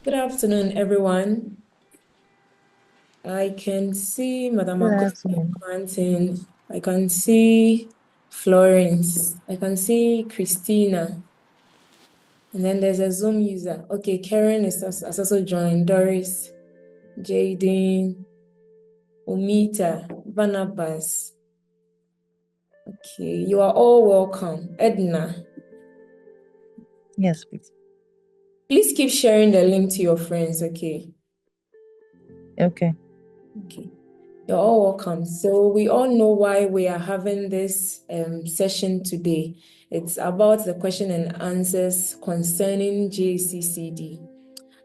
Good afternoon, everyone. I can see Madam Good Acosta afternoon. Quentin. I can see Florence. I can see Christina. And then there's a Zoom user. Okay, Karen has also joined. Doris, Jaden, Umita, Barnabas. Okay, you are all welcome. Edna. Yes, please. Please keep sharing the link to your friends, okay? Okay. Okay. You're all welcome. So we all know why we are having this session today. It's about the question and answers concerning JACCD.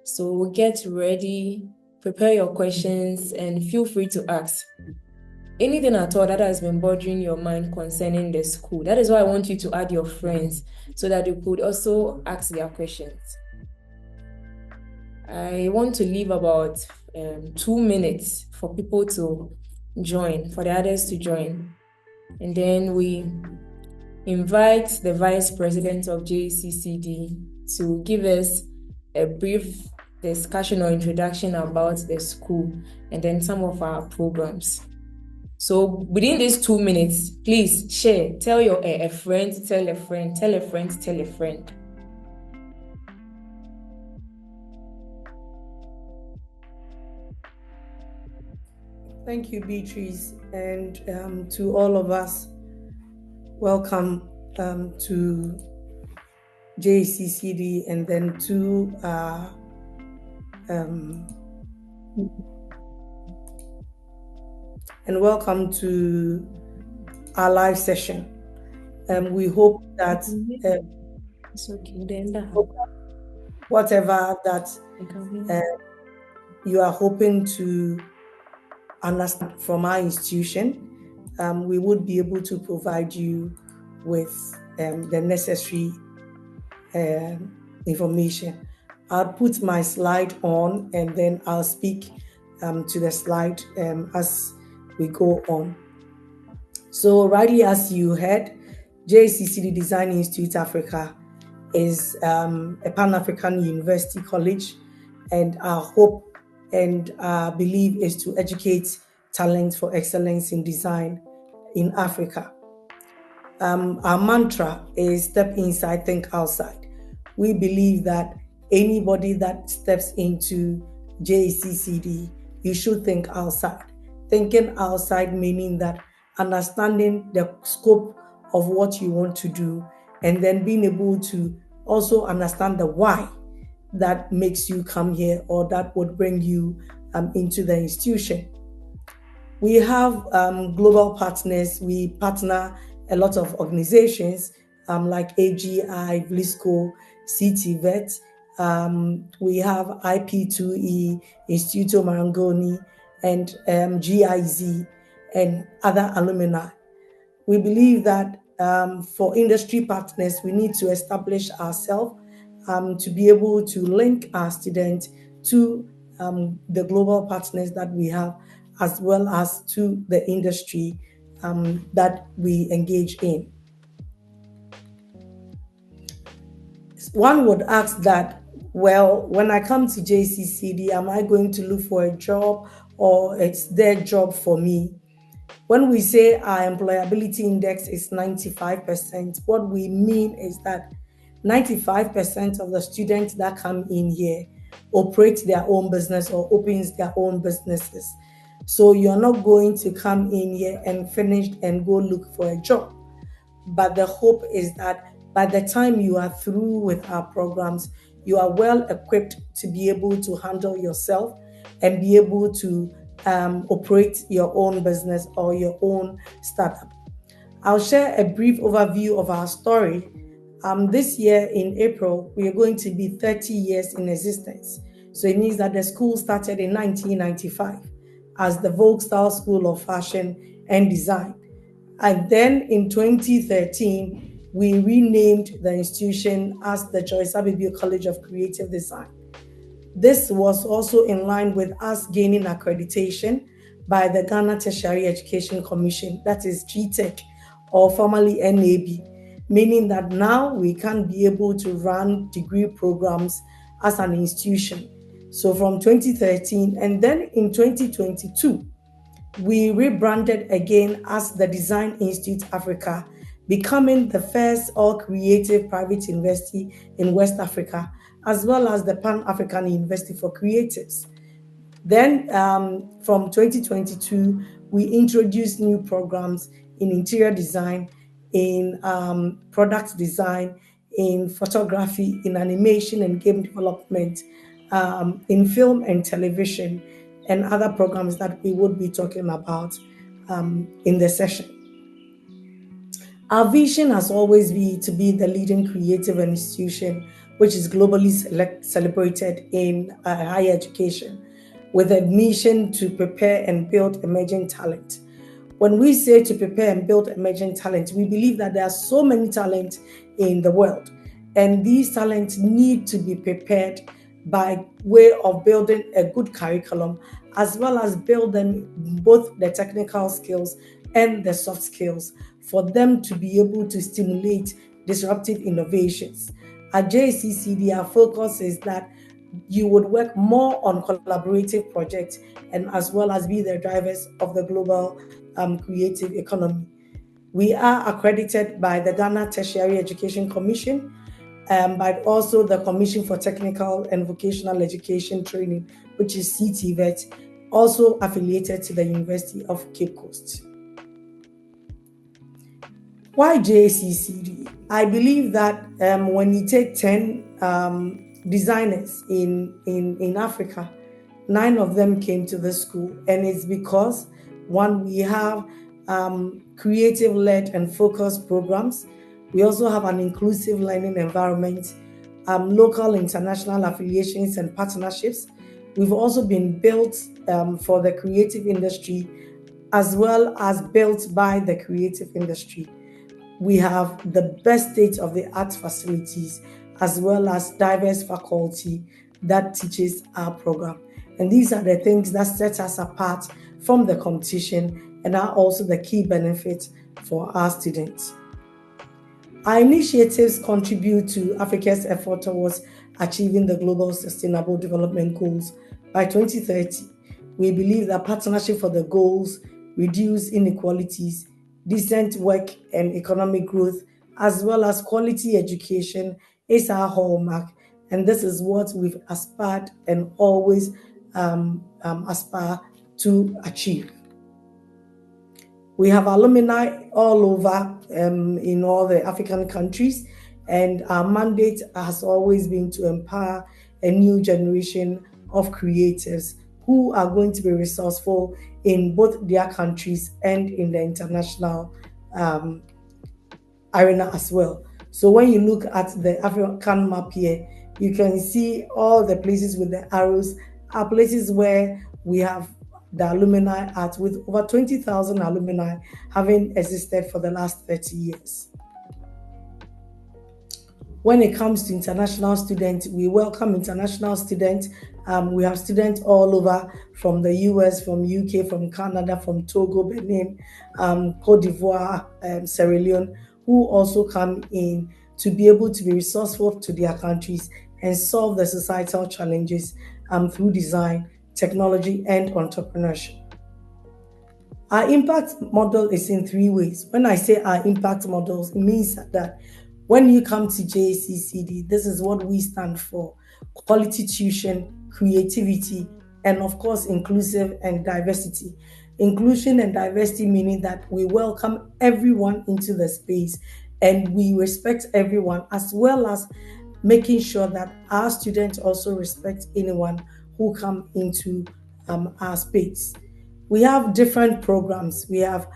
So get ready, prepare your questions, and feel free to ask anything at all that has been bothering your mind concerning the school. That is why I want you to add your friends so that you could also ask their questions. I want to leave about 2 minutes for people to join, for the others to join. And then we invite the Vice President of JACCD to give us a brief discussion or introduction about the school and then some of our programs. So within these 2 minutes, please share, tell a friend, tell a friend, tell a friend, tell a friend. Thank you, Beatrice, and to all of us, welcome to JACCD and then to and welcome to our live session. We hope that It's okay. whatever that you are hoping to understand from our institution, we would be able to provide you with the necessary information. I'll put my slide on and then I'll speak to the slide as we go on. So, rightly as you heard, JACCD Design Institute Africa is a Pan-African university college, and our hope and our belief is to educate talent for excellence in design in Africa. Our mantra is step inside, think outside. We believe that anybody that steps into JACCD, you should think outside. Thinking outside meaning that understanding the scope of what you want to do and then being able to also understand the why that makes you come here or that would bring you into the institution. We have global partners. We partner a lot of organizations like AGI, VLISCO, CTVET. We have IP2E, Instituto Marangoni, and GIZ, and other alumni. We believe that for industry partners, we need to establish ourselves to be able to link our students to the global partners that we have, as well as to the industry that we engage in. One would ask that, well, when I come to JACCD, am I going to look for a job or it's their job for me? When we say our employability index is 95%, what we mean is that 95% of the students that come in here operate their own business or opens their own businesses. So you're not going to come in here and finish and go look for a job. But the hope is that by the time you are through with our programs, you are well equipped to be able to handle yourself and be able to operate your own business or your own startup. I'll share a brief overview of our story. This year in April, we are going to be 30 years in existence. So it means that the school started in 1995 as the Vogue Style School of Fashion and Design. And then in 2013, we renamed the institution as the Joyce Abibio College of Creative Design. This was also in line with us gaining accreditation by the Ghana Tertiary Education Commission, that is GTEC, or formerly NAB, meaning that now we can be able to run degree programs as an institution. So from 2013, and then in 2022, we rebranded again as the Design Institute Africa, becoming the first all-creative private university in West Africa, as well as the Pan-African University for Creatives. Then from 2022, we introduced new programs in interior design, in product design, in photography, in animation and game development, in film and television, and other programs that we would be talking about in the session. Our vision has always been to be the leading creative institution which is globally celebrated in higher education, with a mission to prepare and build emerging talent. When we say to prepare and build emerging talent, we believe that there are so many talents in the world, and these talents need to be prepared by way of building a good curriculum, as well as building both the technical skills and the soft skills for them to be able to stimulate disruptive innovations. At JACCD, our focus is that you would work more on collaborative projects and as well as be the drivers of the global creative economy. We are accredited by the Ghana Tertiary Education Commission, but also the Commission for Technical and Vocational Education Training, which is CTVET, also affiliated to the University of Cape Coast. Why JACCD? I believe that when you take 10 designers in Africa, 9 of them came to the school, and it's because, one, we have creative-led and focused programs. We also have an inclusive learning environment, local international affiliations and partnerships. We've also been built for the creative industry, as well as built by the creative industry. We have the best state-of-the-art facilities, as well as diverse faculty that teaches our program. And these are the things that set us apart from the competition and are also the key benefits for our students. Our initiatives contribute to Africa's effort towards achieving the Global Sustainable Development Goals by 2030. We believe that partnership for the goals reduce inequalities, decent work and economic growth, as well as quality education is our hallmark. And this is what we've aspired and always aspire to achieve. We have alumni all over in all the African countries, and our mandate has always been to empower a new generation of creatives who are going to be resourceful in both their countries and in the international arena as well. So when you look at the African map here, you can see all the places with the arrows are places where we have the alumni at, with over 20,000 alumni having existed for the last 30 years. When it comes to international students, we welcome international students. We have students all over, from the US, from UK, from Canada, from Togo, Benin, Cote d'Ivoire, Sierra Leone, who also come in to be able to be resourceful to their countries and solve the societal challenges through design, technology, and entrepreneurship. Our impact model is in 3 ways. When I say our impact models, it means that when you come to JACCD, this is what we stand for: quality tuition, creativity, and of course, inclusive and diversity. Inclusion and diversity meaning that we welcome everyone into the space and we respect everyone, as well as making sure that our students also respect anyone who come into our space. We have different programs. We have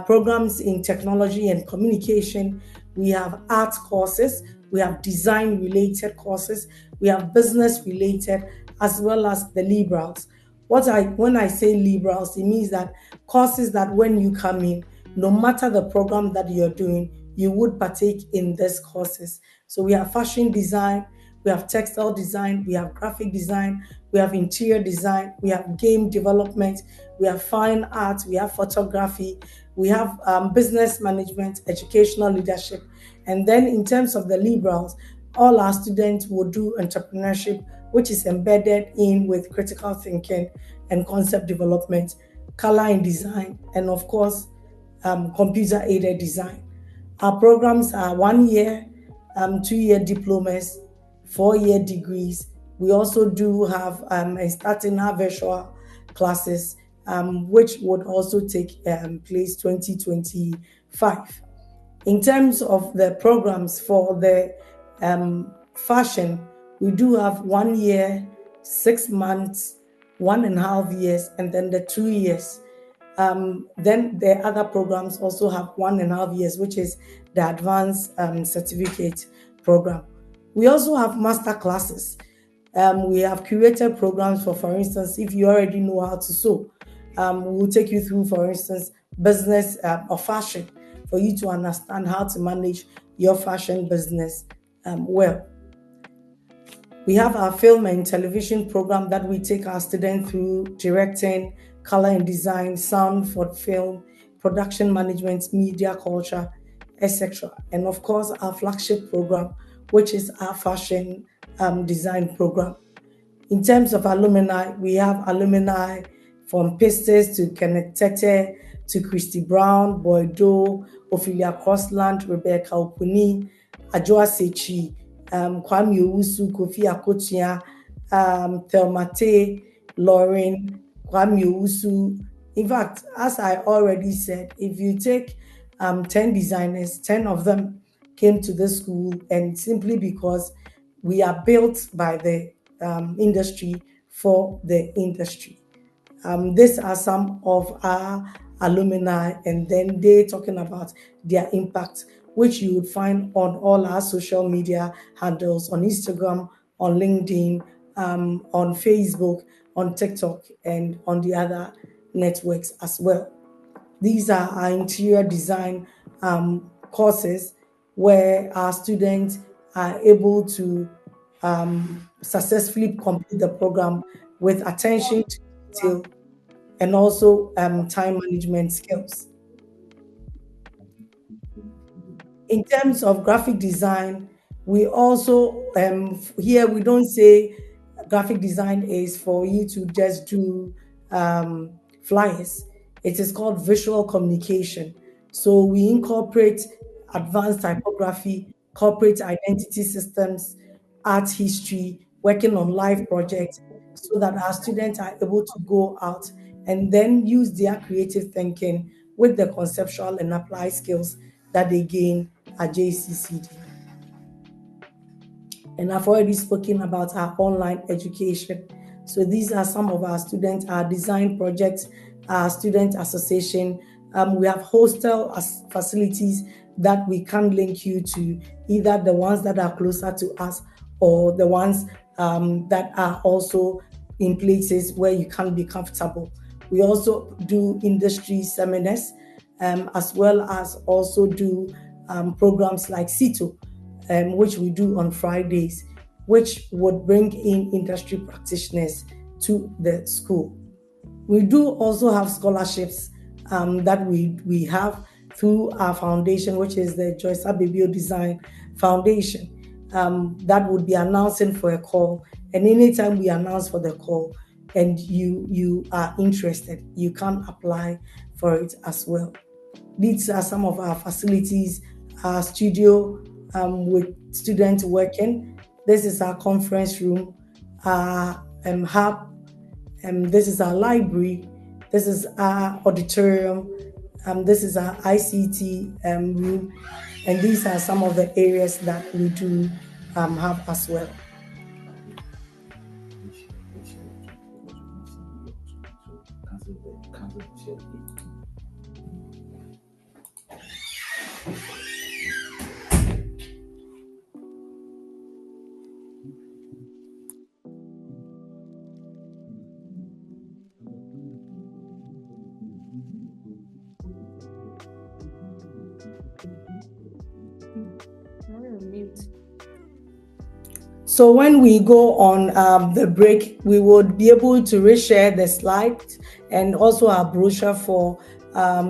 programs in technology and communication. We have art courses. We have design-related courses. We have business-related, as well as the liberals. When I say liberals, it means that courses that when you come in, no matter the program that you're doing, you would partake in these courses. So we have fashion design, we have textile design, we have graphic design, we have interior design, we have game development, we have fine art, we have photography, we have business management, educational leadership. And then in terms of the liberals, all our students will do entrepreneurship, which is embedded in with critical thinking and concept development, color and design, and of course, computer aided design. Our programs are 1 year, 2 year diplomas, 4 year degrees. We also do have starting our virtual classes, which would also take place 2025. In terms of the programs for the fashion, we do have 1 year, 6 months, 1.5 years, and then the 2 years. Then the other programs also have 1.5 years, which is the advanced certificate program. We also have master classes. We have curated programs for instance, if you already know how to sew, we'll take you through, for instance, business or fashion for you to understand how to manage your fashion business well. We have our film and television program that we take our students through: directing, color and design, sound for film, production management, media culture, etc. And of course, our flagship program, which is our fashion design program. In terms of alumni, we have alumni from Pistes to Kenneth Tete to Christy Brown, Boydo, Ophelia Crossland, Rebecca Opuni, Ajoa Sechi, Kwame Owusu, Kofi Akotia, Thelmate, Lauren, Kwame Owusu. In fact, as I already said, if you take 10 designers, 10 of them came to the school, and simply because we are built by the industry for the industry. These are some of our alumni, and then they talking about their impact, which you would find on all our social media handles, on Instagram, on LinkedIn, on Facebook, on TikTok, and on the other networks as well. These are our interior design courses where our students are able to successfully complete the program with attention to detail and also time management skills. In terms of graphic design, we also here we don't say graphic design is for you to just do flyers. It is called visual communication. So we incorporate advanced typography, corporate identity systems, art history, working on live projects, so that our students are able to go out and then use their creative thinking with the conceptual and applied skills that they gain at JACCD. And I've already spoken about our online education. So these are some of our students, our design projects, our student association. We have hostel facilities that we can link you to, either the ones that are closer to us or the ones that are also in places where you can be comfortable. We also do industry seminars, as well as also do programs like CITO, which we do on Fridays, which would bring in industry practitioners to the school. We do also have scholarships that we have through our foundation, which is the Joyce Abibio Design Foundation. That would be announcing for a call, and anytime we announce for the call and you are interested, you can apply for it as well. These are some of our facilities, our studio with students working. This is our conference room, our hub, this is our library, this is our auditorium, this is our ICT room, and these are some of the areas that we do have as well. So when we go on the break, we would be able to reshare the slides and also our brochure for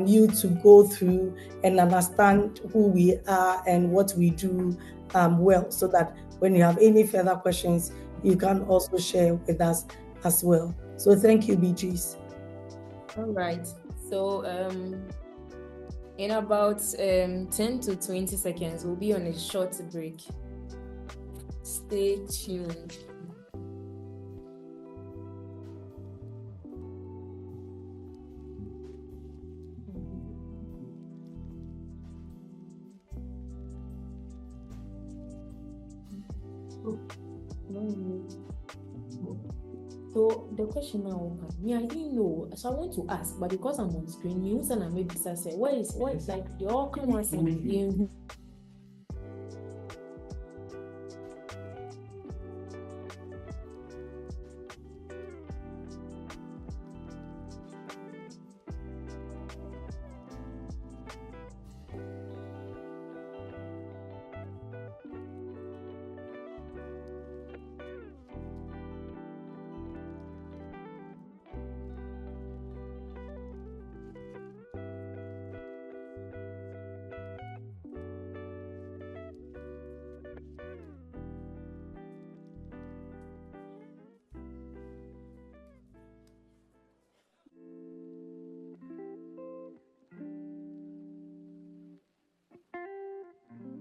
you to go through and understand who we are and what we do well, so that when you have any further questions, you can also share with us as well. So thank you, Beatrice. All right. So in about 10 to 20 seconds, we'll be on a short break. Stay tuned. So the question now, me, I didn't know. So I want to ask, but because I'm on screen, you and I maybe say, what is like they all come once in the game.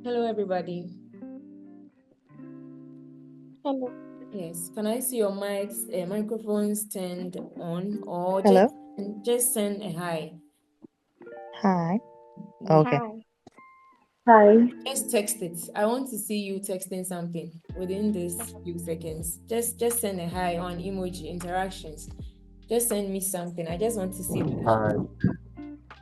Hello, everybody. Hello. Yes, can I see your microphones turned on, or Hello? just send a hi? Hi. Yeah. Okay. Hi. Just text it. I want to see you texting something within this few seconds. Just send a hi on emoji interactions. Just send me something. I just want to see. Hi.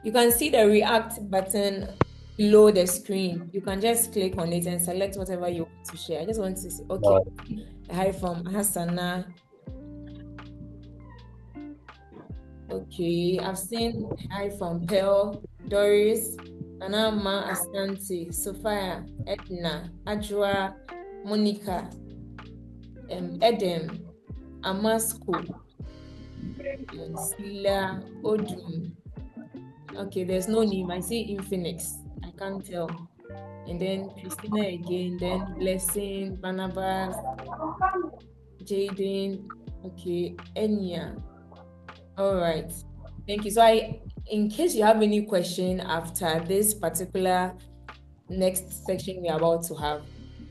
You can see the react button below the screen. You can just click on it and select whatever you want to share. I just want to see. Okay. Hi from Hassana. Okay, I've seen hi from Pearl, Doris, Anama, Asante, Sophia, Edna, Adjoa, Monica, Edem, Amasco, Sila, Odum. Okay, there's no name. I see Infinix. I can't tell. And then Christina again, then Blessing, Barnabas, Jaden, okay, Enya. All right. Thank you. So in case you have any question after this particular next section we're about to have,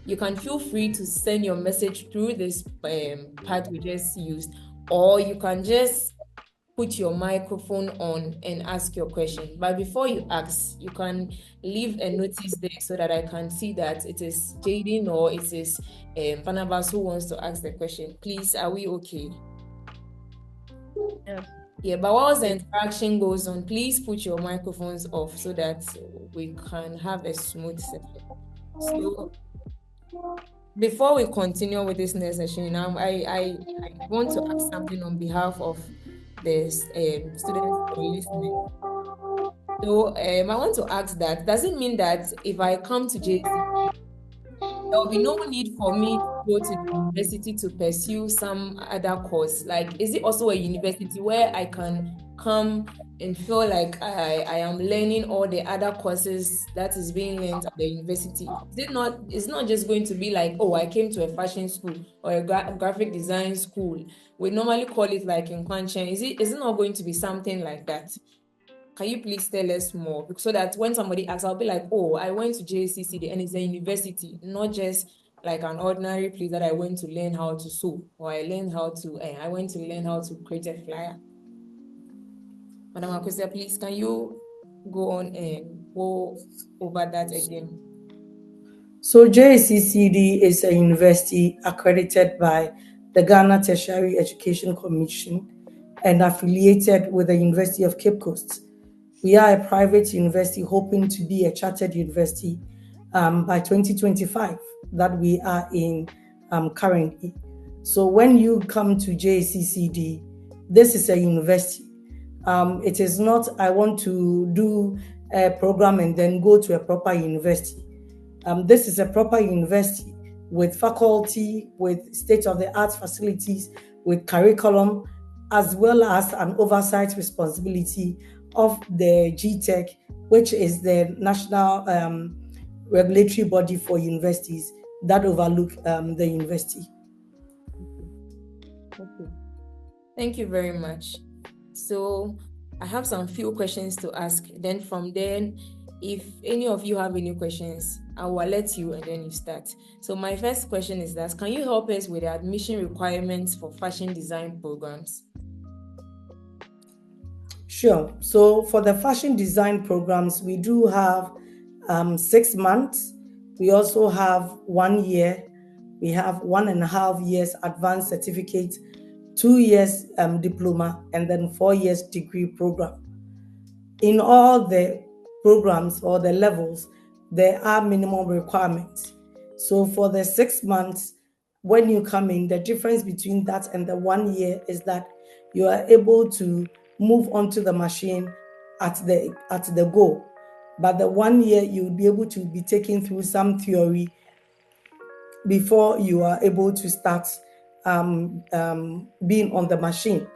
you can feel free to send your message through this part we just used, or you can just put your microphone on and ask your question. But before you ask, you can leave a notice there so that I can see that it is Jaden or it is Barnabas who wants to ask the question. Please, are we okay? Yeah, but whilst the interaction goes on, please put your microphones off so that we can have a smooth session. So before we continue with this next session, I want to ask something on behalf of the students who are listening. So I want to ask that, does it mean that if I come to JACCD, there will be no need for me to go to the university to pursue some other course? Like, is it also a university where I can come and feel like I am learning all the other courses that is being learned at the university? It's not just going to be like, oh, I came to a fashion school or a graphic design school. We normally call it like in Kwanshan. Is it not going to be something like that? Can you please tell us more? So that when somebody asks, I'll be like, oh, I went to JACCD and it's a university, not just like an ordinary place that I went to learn how to sew, or I went to learn how to create a flyer. Madam Akosia, please, can you go on and go over that again? So JACCD is a university accredited by the Ghana Tertiary Education Commission and affiliated with the University of Cape Coast. We are a private university hoping to be a chartered university by 2025 that we are in currently. So when you come to JACCD, this is a university. It is not, I want to do a program and then go to a proper university. This is a proper university with faculty, with state-of-the-art facilities, with curriculum, as well as an oversight responsibility of the GTEC, which is the national regulatory body for universities. that overlook the university. Okay. Thank you very much. So I have some few questions to ask. Then from then, if any of you have any questions, I will let you and then you start. So my first question is that, can you help us with the admission requirements for fashion design programs? Sure. So for the fashion design programs, we do have 6 months. We also have 1 year. We have 1.5 years advanced certificate, 2 years diploma, and then 4 years degree program. In all the programs or the levels, there are minimum requirements. So for the 6 months, when you come in, the difference between that and the 1 year is that you are able to move onto the machine at the go. But the 1 year, you'll be able to be taken through some theory before you are able to start being on the machine.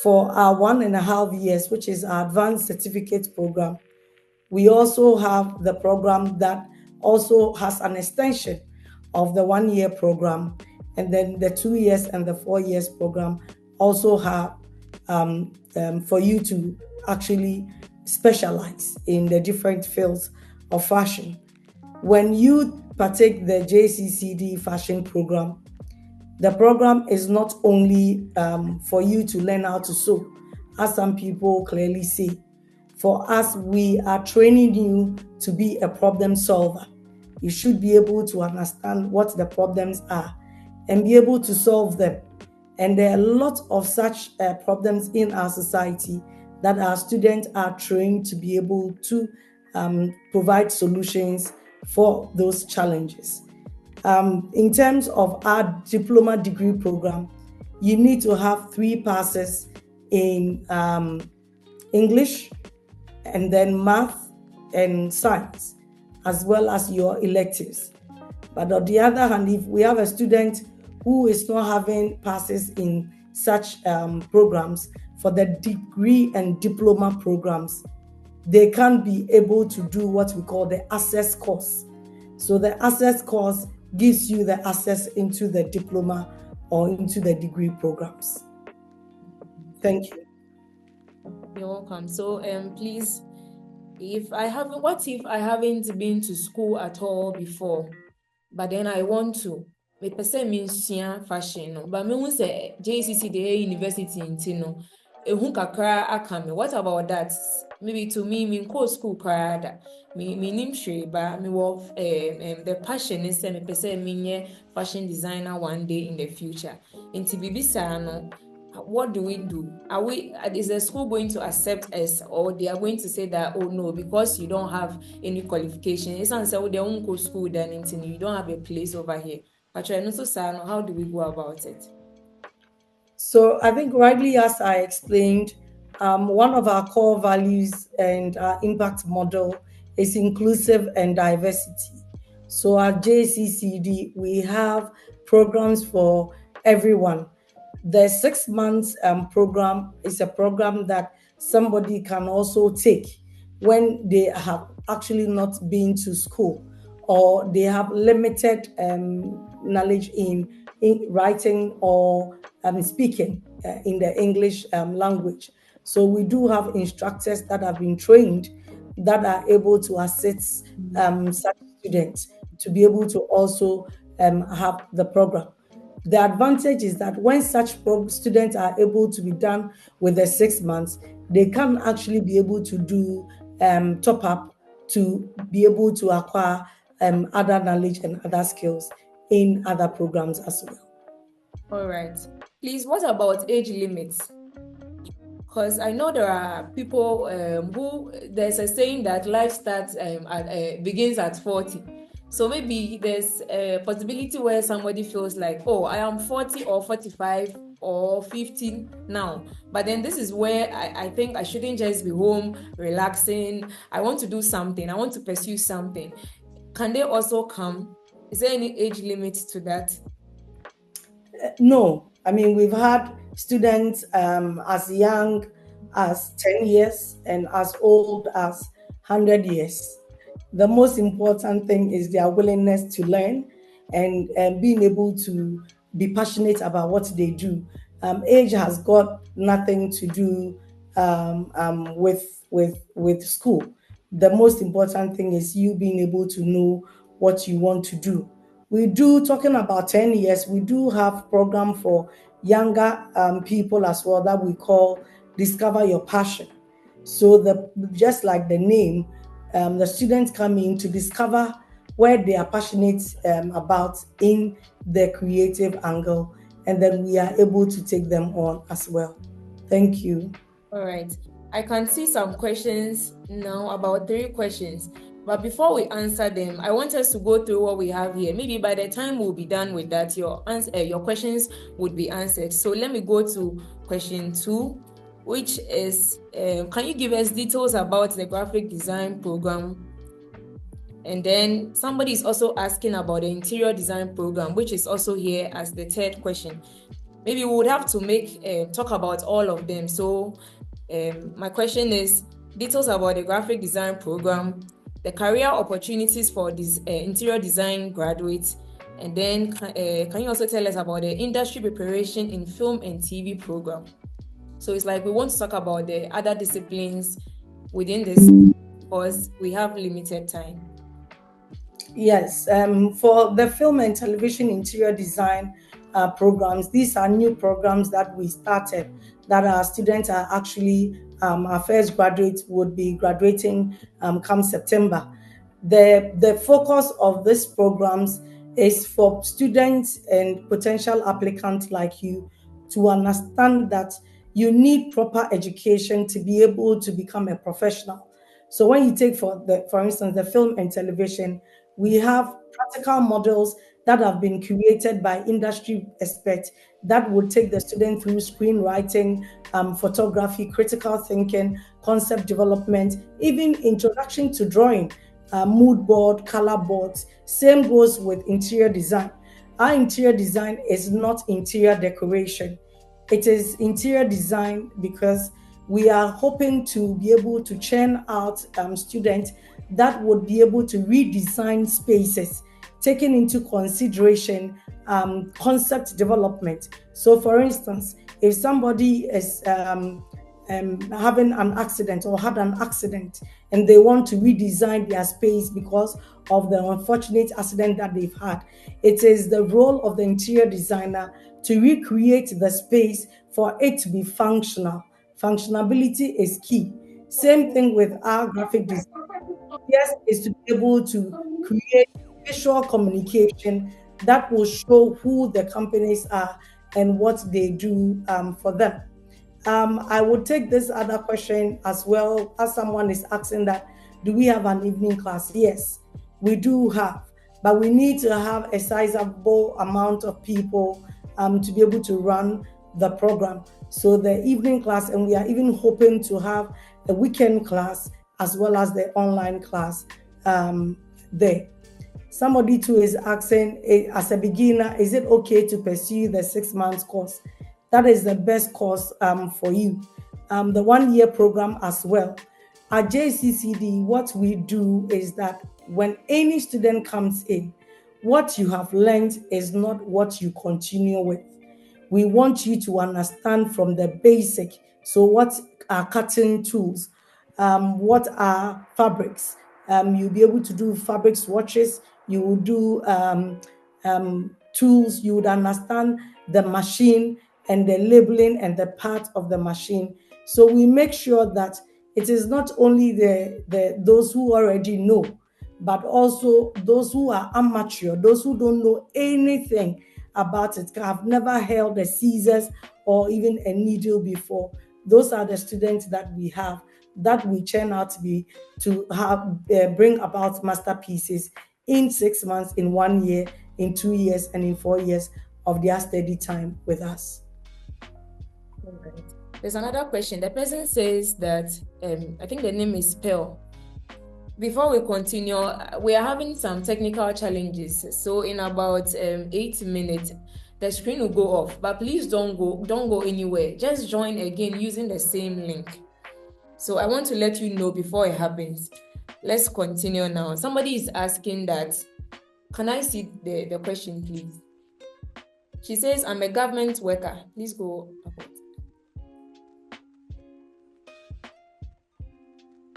For our 1.5 years, which is our advanced certificate program, we also have the program that also has an extension of the 1 year program, and then the 2 years and the 4 years program also have for you to actually specialize in the different fields of fashion. When you partake the JACCD fashion program, the program is not only for you to learn how to sew, as some people clearly say. For us, we are training you to be a problem solver. You should be able to understand what the problems are and be able to solve them. And there are a lot of such problems in our society that our students are trained to be able to provide solutions for those challenges. In terms of our diploma degree program, you need to have 3 passes in English, and then math and science, as well as your electives. But on the other hand, if we have a student who is not having passes in such programs, for the degree and diploma programs, they can be able to do what we call the access course. So the access course gives you the access into the diploma or into the degree programs. Thank you. You're welcome. So please, what if I haven't been to school at all before, but then I want to? Me pese me nsua fashion no, but me hu say JCC the university nti no, ehu kakra aka me. What about that? Maybe to me go school kra da. Me nim hwe ba me wo the passion is say me pese me nye fashion designer one day in the future. Nti bibisa no, what do we do? Is the school going to accept us, or they are going to say that, oh no, because you don't have any qualification, it's not say they won't go school then you don't have a place over here. But how do we go about it? So I think rightly, as I explained, one of our core values and our impact model is inclusive and diversity. So at JCCD, we have programs for everyone. The 6 months program is a program that somebody can also take when they have actually not been to school, or they have limited knowledge in writing or speaking in the English language. So we do have instructors that have been trained that are able to assist such students to be able to also have the program. The advantage is that when such students are able to be done with the 6 months, they can actually be able to do top up to be able to acquire other knowledge and other skills in other programs as well. All right. Please, what about age limits? Because I know there are people who, there's a saying that life starts begins at 40. So maybe there's a possibility where somebody feels like, oh, I am 40 or 45 or 50 now. But then this is where I think I shouldn't just be home relaxing. I want to do something. I want to pursue something. Can they also come? Is there any age limit to that? No. I mean, we've had students as young as 10 years and as old as 100 years. The most important thing is their willingness to learn and being able to be passionate about what they do. Age has got nothing to do with school. The most important thing is you being able to know what you want to do. We do, talking about 10 years, we do have program for younger people as well that we call Discover Your Passion. So the just like the name, the students come in to discover where they are passionate about in the creative angle, and then we are able to take them on as well. Thank you. All right. I can see some questions now, about 3 questions. But before we answer them, I want us to go through what we have here. Maybe by the time we'll be done with that, your questions would be answered. So let me go to question 2, which is, can you give us details about the graphic design program? And then somebody is also asking about the interior design program, which is also here as the 3rd question. Maybe we would have to talk about all of them. So my question is details about the graphic design program, the career opportunities for this interior design graduates, and then can you also tell us about the industry preparation in film and TV program? So it's like we want to talk about the other disciplines within this because we have limited time. Yes, for the film and television interior design programs, these are new programs that we started that our students are actually, our first graduates would be graduating come September. The focus of these programs is for students and potential applicants like you to understand that you need proper education to be able to become a professional. So when you take for instance the film and television, we have practical models that have been created by industry experts that would take the student through screenwriting, photography, critical thinking, concept development, even introduction to drawing, mood board, color boards. Same goes with interior design. Our interior design is not interior decoration. It is interior design because we are hoping to be able to churn out students that would be able to redesign spaces, taking into consideration concept development. So, for instance, if somebody is having an accident or had an accident and they want to redesign their space because of the unfortunate accident that they've had, it is the role of the interior designer to recreate the space for it to be functional. Functionality is key. Same thing with our graphic design. Yes, is to be able to create visual communication that will show who the companies are and what they do for them. I would take this other question as well, as someone is asking that, do we have an evening class? Yes, we do have, but we need to have a sizable amount of people to be able to run the program. So the evening class, and we are even hoping to have a weekend class as well as the online class there. Somebody too is asking, as a beginner, is it okay to pursue the 6 months course? That is the best course for you. The 1-year program as well. At JACCD, what we do is that when any student comes in, what you have learned is not what you continue with. We want you to understand from the basic. So what are cutting tools? What are fabrics? You'll be able to do fabric swatches. You will do tools. You would understand the machine and the labeling and the part of the machine. So we make sure that it is not only those who already know, but also those who are amateur, those who don't know anything about it, have never held a scissors or even a needle before. Those are the students that we have, that we churn out to bring about masterpieces in 6 months, in 1 year, in 2 years, and in 4 years of their study time with us. Right. There's another question. The person says that I think the name is Pearl. Before we continue, we are having some technical challenges. So in about 8 minutes, the screen will go off. But please don't go anywhere. Just join again using the same link. So I want to let you know before it happens. Let's continue now. Somebody is asking that, Can I see the question, please? She says, I'm a government worker. Please go about.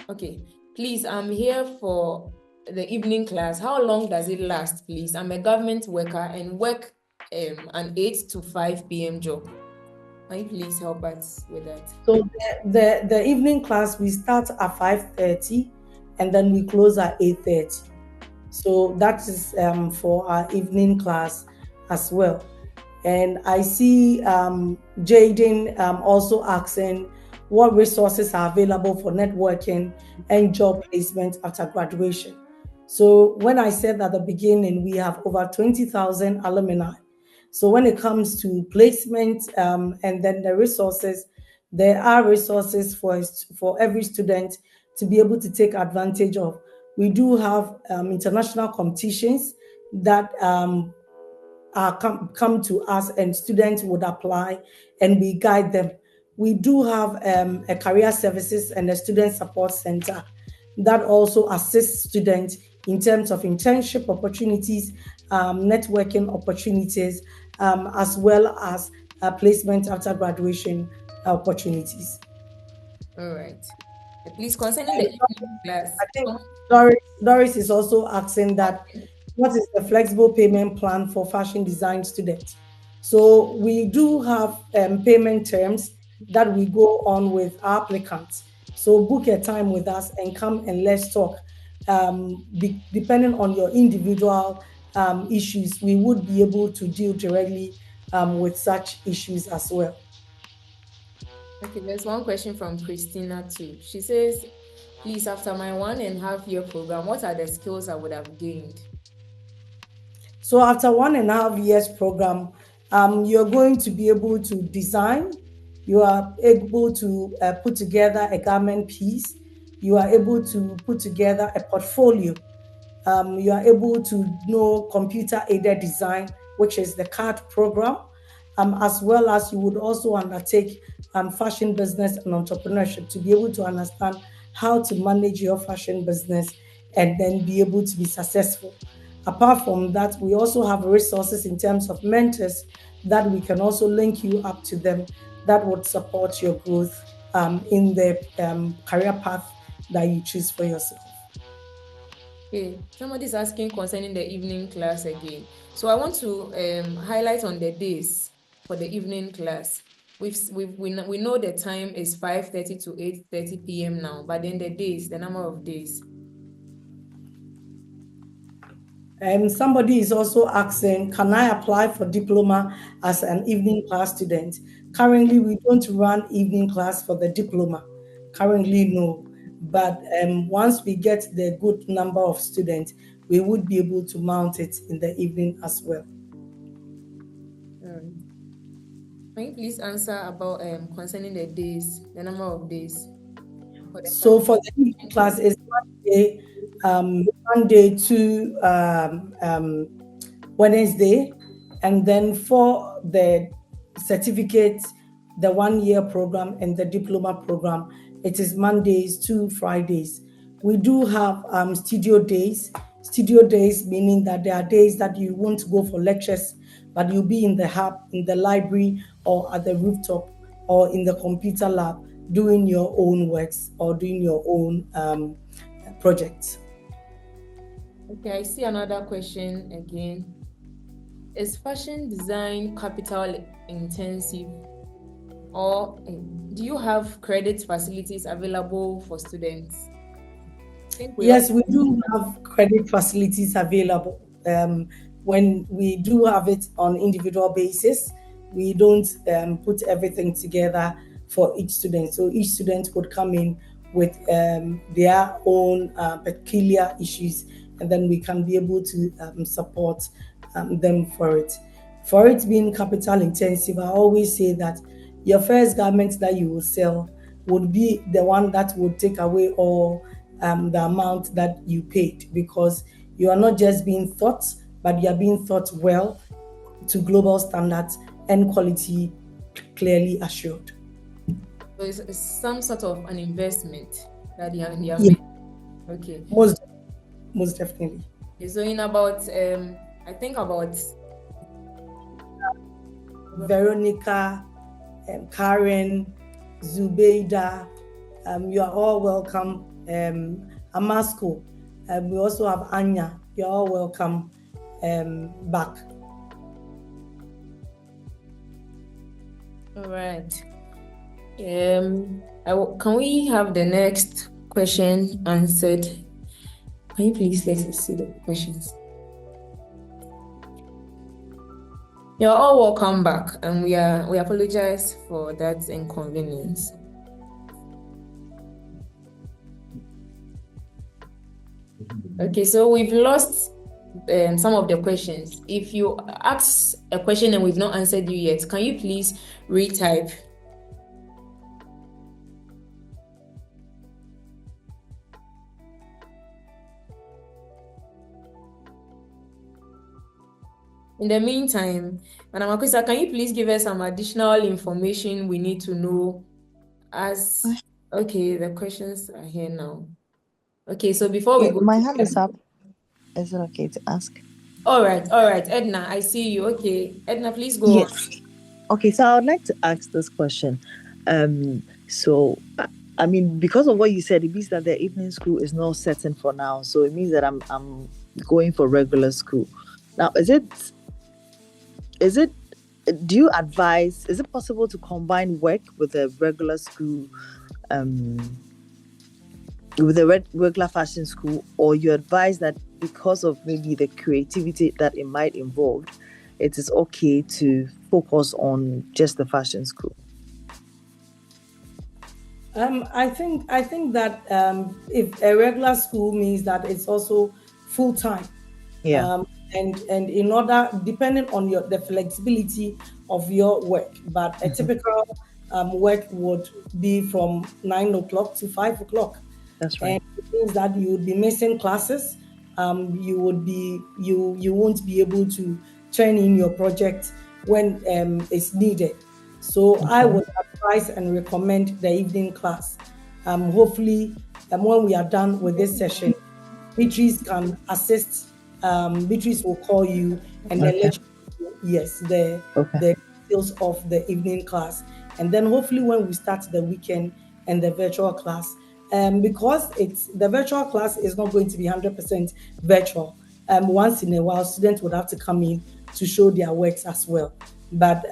Okay, please, I'm here for the evening class. How long does it last, please? I'm a government worker and work an 8 to 5 p.m. job. Can you please help us with that? So the evening class, we start at 5:30 and then we close at 8:30. So that is for our evening class as well. And I see Jaden also asking what resources are available for networking and job placement after graduation. So when I said at the beginning, we have over 20,000 alumni. So when it comes to placement and then the resources, there are resources for every student to be able to take advantage of. We do have international competitions that come to us, and students would apply and we guide them. We do have a career services and a student support center that also assists students in terms of internship opportunities, networking opportunities, as well as placement after graduation opportunities. All right. Please, concerning the evening class. I think Doris is also asking that what is the flexible payment plan for fashion design students? So we do have payment terms that we go on with our applicants. So book a time with us and come and let's talk. Depending on your individual issues, we would be able to deal directly with such issues as well. Okay, there's one question from Christina too. She says, please, after my 1.5 year program, what are the skills I would have gained? So after 1.5 years program, you're going to be able to design. You are able to put together a garment piece. You are able to put together a portfolio. You are able to know computer aided design, which is the CAD program, as well as you would also undertake fashion business and entrepreneurship to be able to understand how to manage your fashion business and then be able to be successful. Apart from that, we also have resources in terms of mentors that we can also link you up to them that would support your growth in the career path that you choose for yourself. Okay, somebody's asking concerning the evening class again. So I want to highlight on the days for the evening class. We know the time is 5:30 to 8:30 p.m. now, but then the days, the number of days. Somebody is also asking, can I apply for diploma as an evening class student? Currently, we don't run evening class for the diploma. Currently, no. But once we get the good number of students, we would be able to mount it in the evening as well. Can you please answer about concerning the days, the number of days? So for the evening class, it's Monday to Wednesday, and then for the certificate, the 1 year program and the diploma program, it is Mondays to Fridays. We do have studio days. Studio days meaning that there are days that you won't go for lectures, but you'll be in the hub, in the library, or at the rooftop, or in the computer lab doing your own works or doing your own projects. Okay, I see another question again. Is fashion design capital intensive, or do you have credit facilities available for students? Yes, we do have credit facilities available. When we do have it on individual basis, we don't put everything together for each student. So each student would come in with their own peculiar issues, and then we can be able to support them for it. For it being capital intensive, I always say that your first garment that you will sell would be the one that would take away all the amount that you paid, because you are not just being thought, but you are being thought well to global standards and quality clearly assured. So it's some sort of an investment that you have made. Okay. Most definitely. So in about, I think about Veronica, Karen, Zubeida, you are all welcome. Amasco, we also have Anya. You're all welcome back. all right. Can we have the next question answered? Can you please let us see the questions? You're all welcome back, and we apologize for that inconvenience. Okay, so we've lost some of the questions. If you ask a question and we've not answered you yet, can you please retype? In the meantime, Madam Akwesa, can you please give us some additional information we need to know as... Okay, the questions are here now. Okay, so before we go... My hand is up. Is it okay to ask? All right. Edna, I see you. Okay, Edna, please go on. Yes. Okay, so I would like to ask this question. So, I mean, because of what you said, it means that the evening school is not certain for now. So it means that I'm going for regular school. Now, is it? Do you advise? Is it possible to combine work with a regular school, with a regular fashion school, or you advise that because of maybe the creativity that it might involve, it is okay to focus on just the fashion school? I think that if a regular school means that it's also full time. Yeah. And in order, depending on the flexibility of your work, but a typical work would be from 9 o'clock to 5 o'clock. That's right. And it means that you would be missing classes. You won't be able to turn in your project when it's needed. So I would advise and recommend the evening class. Hopefully, when we are done with this session, Beatrice can assist. Beatrice will call you and then let you know, the details of the evening class. And then hopefully when we start the weekend and the virtual class, because the virtual class is not going to be 100% virtual. Once in a while, students would have to come in to show their works as well. But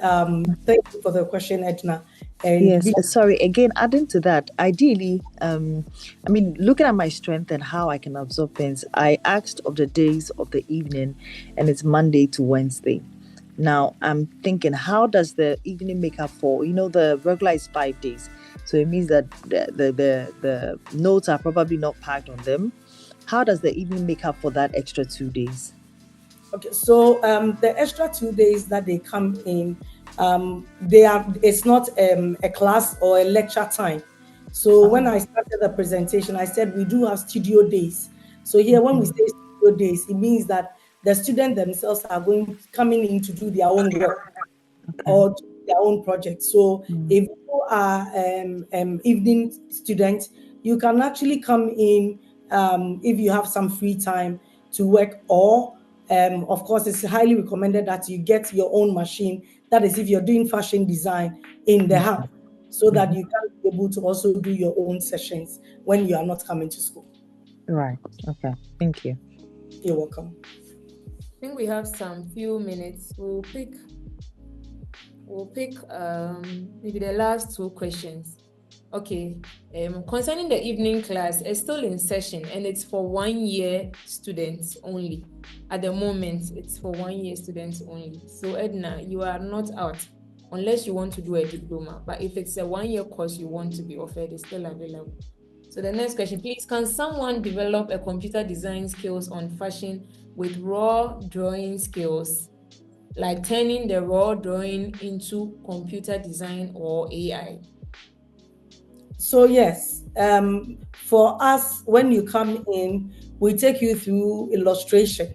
thank you for the question, Edna. And yes, sorry, again, adding to that, ideally, I mean, looking at my strength and how I can absorb things, I asked of the days of the evening, and it's Monday to Wednesday. Now, I'm thinking, how does the evening make up for, the regular is 5 days. So it means that the notes are probably not packed on them. How does the evening make up for that extra 2 days? Okay, so the extra 2 days that they come in, it's not a class or a lecture time. So when I started the presentation, I said we do have studio days. So here, when we say studio days, it means that the students themselves are coming in to do their own work or do their own project. So if you are evening students, you can actually come in if you have some free time to work, or of course, it's highly recommended that you get your own machine. That is, if you're doing fashion design in the house, so that you can be able to also do your own sessions when you are not coming to school. Right. Okay. Thank you. You're welcome. I think we have some few minutes. We'll pick maybe the last 2 questions. Okay. Concerning the evening class, it's still in session and it's for 1 year students only. At the moment, it's for 1 year students only. So Edna, you are not out unless you want to do a diploma. But if it's a 1 year course you want to be offered, it's still available. So the next question, please, can someone develop a computer design skills on fashion with raw drawing skills, like turning the raw drawing into computer design or AI? So yes, for us, when you come in, we take you through illustration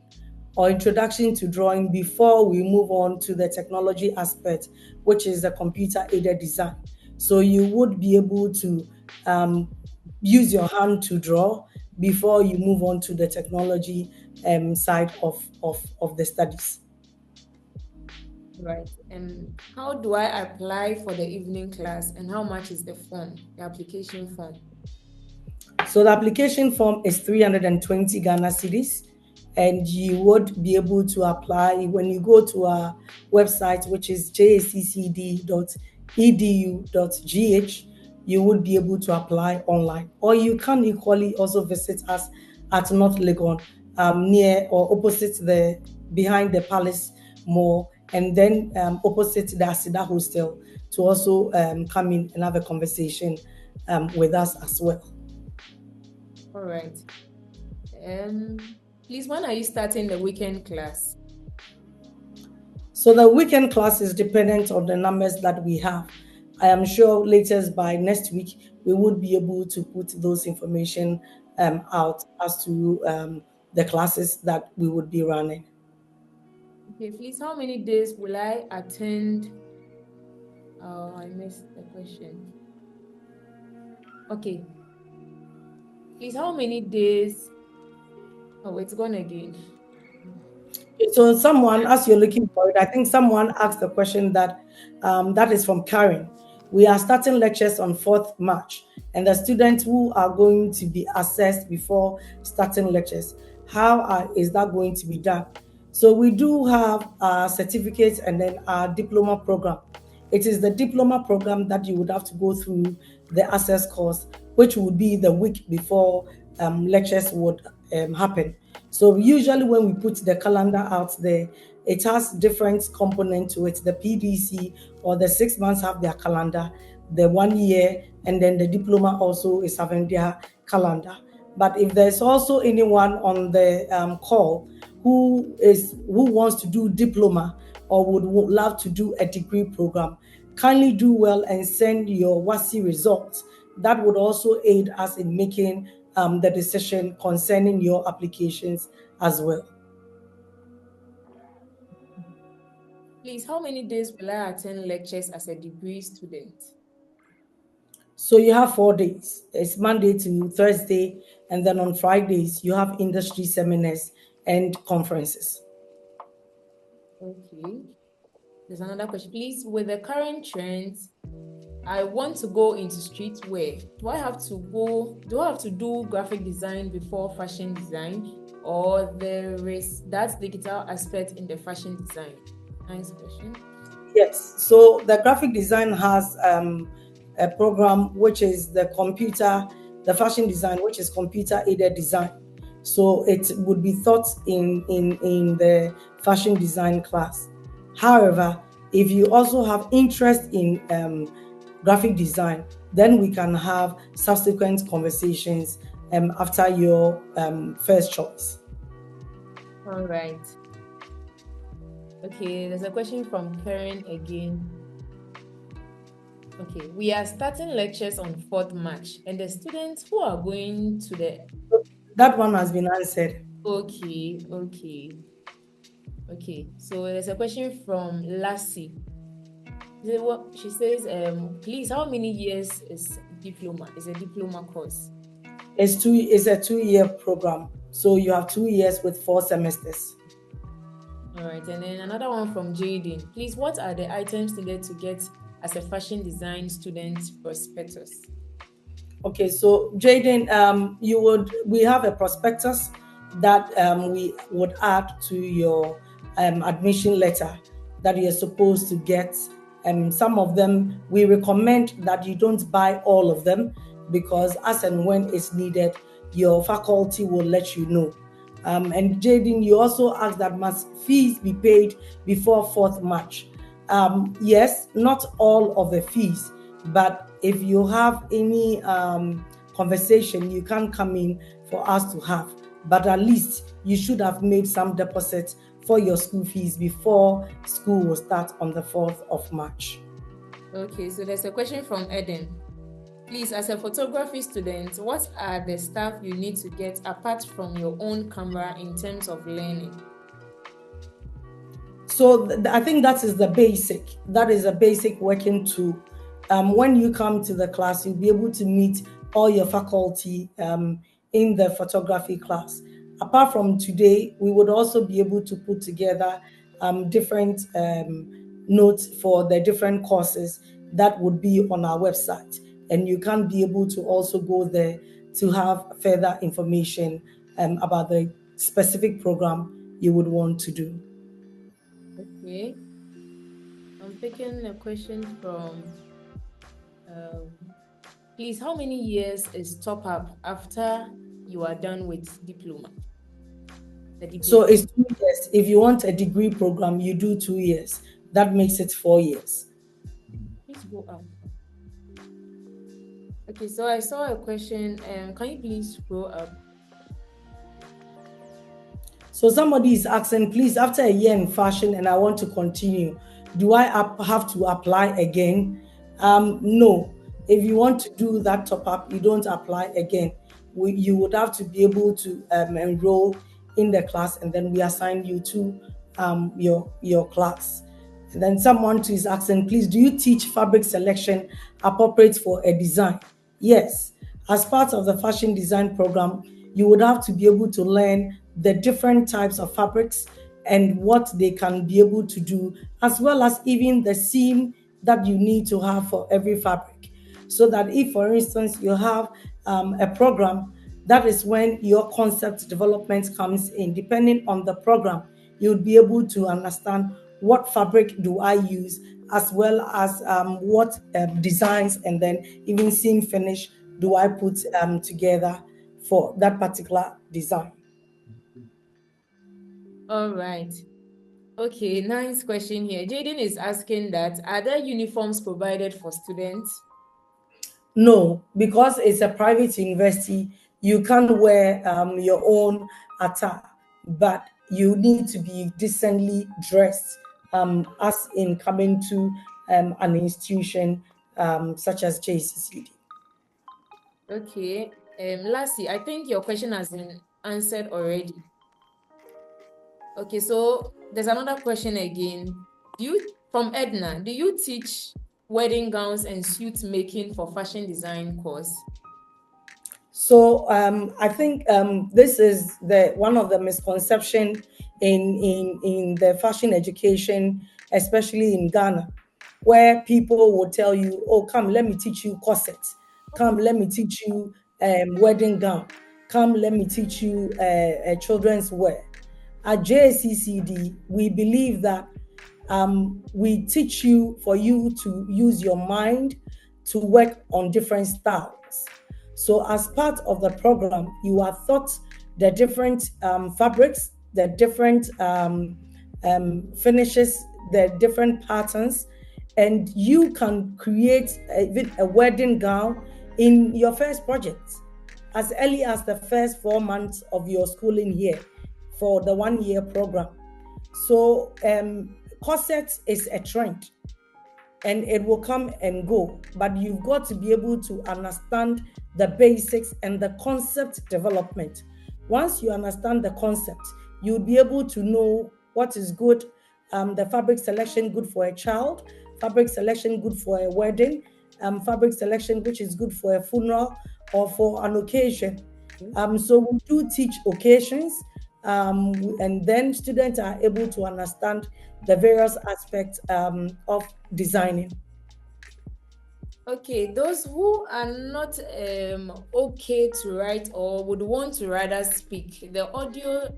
or introduction to drawing before we move on to the technology aspect, which is the computer aided design. So you would be able to use your hand to draw before you move on to the technology side of the studies. Right. And how do I apply for the evening class, and how much is the form, the application form? So the application form is 320 Ghana cedis, and you would be able to apply when you go to our website, which is jaccd.edu.gh. You would be able to apply online, or you can equally also visit us at North Legon, near or opposite the behind the Palace Mall, and then opposite the Asida Hostel, to also come in and have a conversation with us as well. All right. Please, when are you starting the weekend class? So the weekend class is dependent on the numbers that we have. I am sure latest by next week, we would be able to put those information out as to the classes that we would be running. Okay, please, how many days will I attend? Oh, I missed the question. Okay. Please, how many days? Oh, it's gone again. So someone, as you're looking for it, I think someone asked the question that that is from Karen. We are starting lectures on 4th March, and the students who are going to be assessed before starting lectures, how is that going to be done? So we do have our certificates and then our diploma program. It is the diploma program that you would have to go through the access course, which would be the week before lectures would happen. So usually when we put the calendar out there, it has different components to it. The PDC or the 6 months have their calendar, the 1 year, and then the diploma also is having their calendar. But if there's also anyone on the call who wants to do diploma or would love to do a degree program, kindly do well and send your WASI results. That would also aid us in making the decision concerning your applications as well. Please, how many days will I attend lectures as a degree student? So you have 4 days. It's Monday to Thursday, and then on Fridays you have industry seminars and conferences. Okay. There's another question. Please, with the current trends, I want to go into streetwear. Do I have to do graphic design before fashion design, or there is that digital aspect in the fashion design? Nice question. Yes. So the graphic design has a program which is the fashion design, which is computer aided design. So it would be taught in the fashion design class. However, if you also have interest in graphic design, then we can have subsequent conversations after your first choice. All right. Okay, there's a question from Karen again. Okay, we are starting lectures on 4th March, and the students who are going to the... That one has been answered. Okay. So there's a question from Lassie. She says, please, how many years is diploma? Is a diploma course? It's a 2-year program. So you have 2 years with 4 semesters. All right, and then another one from Jaden. Please, what are the items needed to get as a fashion design student prospectus? Okay, so Jaden, we have a prospectus that we would add to your admission letter that you're supposed to get. Some of them, we recommend that you don't buy all of them, because as and when it's needed, your faculty will let you know. And Jaden, you also asked that must fees be paid before 4th March. Yes, not all of the fees, but if you have any conversation, you can come in for us to have. But at least you should have made some deposit for your school fees before school will start on the 4th of March. Okay, so there's a question from Eden. Please, as a photography student, what are the stuff you need to get apart from your own camera in terms of learning? So I think that is the basic. That is a basic working tool. When you come to the class, you'll be able to meet all your faculty in the photography class. Apart from today, we would also be able to put together different notes for the different courses that would be on our website. And you can be able to also go there to have further information about the specific program you would want to do. Okay. I'm picking a question from, please, how many years is top up after you are done with diploma? The degree. So it's 2 years. If you want a degree program, you do 2 years. That makes it 4 years. Please go up. Okay, so I saw a question. Can you please scroll up? So somebody is asking, please, after a year in fashion and I want to continue, do I have to apply again? No. If you want to do that top up, you don't apply again. You would have to be able to enroll in the class, and then we assign you to your class. And then someone too is asking, please, do you teach fabric selection appropriate for a design? Yes. As part of the fashion design program, you would have to be able to learn the different types of fabrics and what they can be able to do, as well as even the seam that you need to have for every fabric. So that if, for instance, you have a program, that is when your concept development comes in. Depending on the program, you'll be able to understand what fabric do I use, as well as what designs and then even seam finish do I put together for that particular design. All right. Okay, nice question here. Jaden is asking that, are there uniforms provided for students? No, because it's a private university, you can't wear your own attire, but you need to be decently dressed as in coming to an institution such as JCCD. Okay. Lassie, I think your question has been answered already. Okay, so there's another question again. From Edna, do you teach wedding gowns and suit making for fashion design course? So I think this is the one of the misconception in the fashion education, especially in Ghana, where people will tell you, "Oh, come, let me teach you corset. Come, let me teach you wedding gown. Come, let me teach you children's wear." At JACCD, we believe that we teach you for you to use your mind to work on different styles. So, as part of the program, you are taught the different fabrics, the different finishes, the different patterns, and you can create even a wedding gown in your first project as early as the first 4 months of your schooling year for the 1 year program. So, corset is a trend and it will come and go, but you've got to be able to understand the basics and the concept development. Once you understand the concept, you'll be able to know what is good, the fabric selection good for a child, fabric selection good for a wedding, fabric selection which is good for a funeral or for an occasion. So we do teach occasions, and then students are able to understand the various aspects of designing. Okay, those who are not okay to write or would want to rather speak, the audio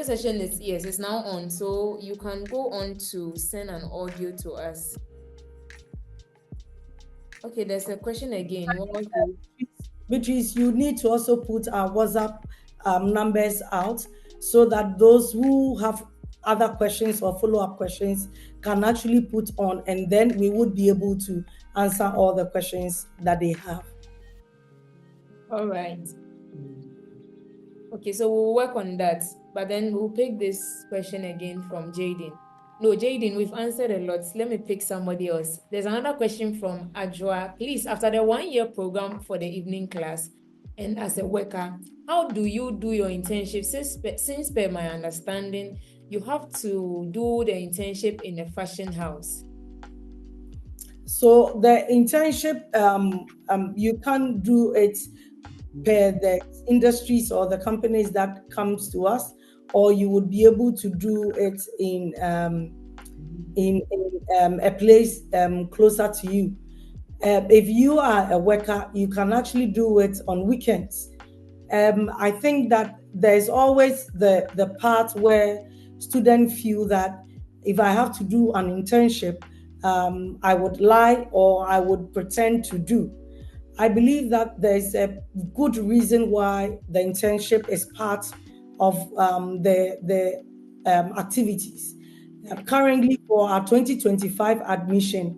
session is, yes, it's now on, so you can go on to send an audio to us. Okay, there's a question again. Which is you need to also put our WhatsApp numbers out so that those who have other questions or follow-up questions can actually put on, and then we would be able to answer all the questions that they have. All right. Okay, so we'll work on that, but then we'll pick this question again from Jaden. No, Jaden, we've answered a lot. Let me pick somebody else. There's another question from Ajwa. Please, after the 1 year program for the evening class and as a worker, how do you do your internship? Since per my understanding, you have to do the internship in a fashion house. So the internship, you can do it per the industries or the companies that comes to us, or you would be able to do it in a place closer to you. If you are a worker, you can actually do it on weekends. I think that there's always the part where students feel that if I have to do an internship, I would lie or I would pretend to do. I believe that there's a good reason why the internship is part of the activities. Currently, for our 2025 admission,